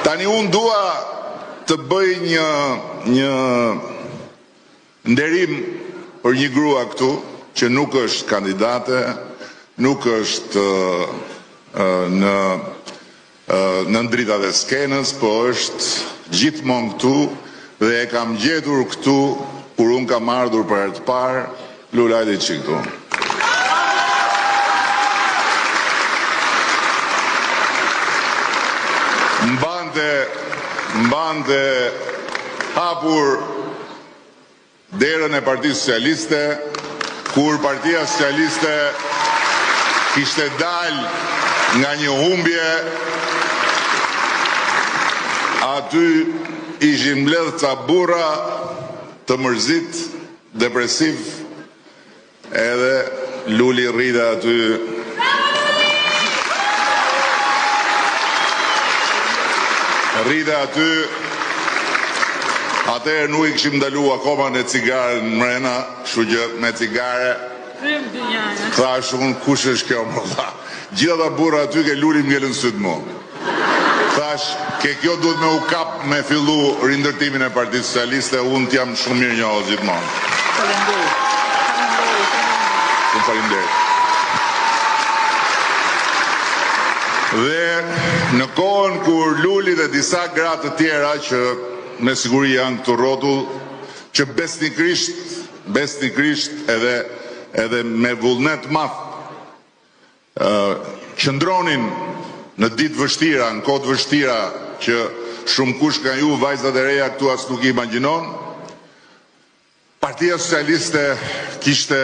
Tani unë dua të bëj një nderim për një grua këtu që nuk është kandidate, nuk është në dritat e skenës, po është gjithmonë këtu dhe e kam gjetur këtu kur unë kam ardhur për herë të parë, Lulajdi që këtu. Mbante hapur derën e Partisë Socialiste, kur Partia Socialiste kishte dalë nga një humbje, aty ishin mbledh ca burra të mërzit, depresiv, edhe Luli rrida aty. Rrida aty, atëherë nuk i kishim ndalu akoma në cigare në mrena, kështu që me cigare, thash unë kush është kjo më tha. Gjitha ta burra aty ke Luli m'ngellën syt mu. Thash, ke kjo duhet me u kap me fillu rindërtimin e Partisë Socialiste, unë t'jam shumë mirë njohur gjithmonë. Faleminderit. Dhe në kohën kur Luli dhe disa gratë të tjera që me siguri janë këtu rrotull, që besnikrisht edhe me vullnet madh qëndronin në ditë vështira, në kohë vështira që shumë kush nga ju vajzat e reja këtu as nuk i imagjinon, Partia Socialiste kishte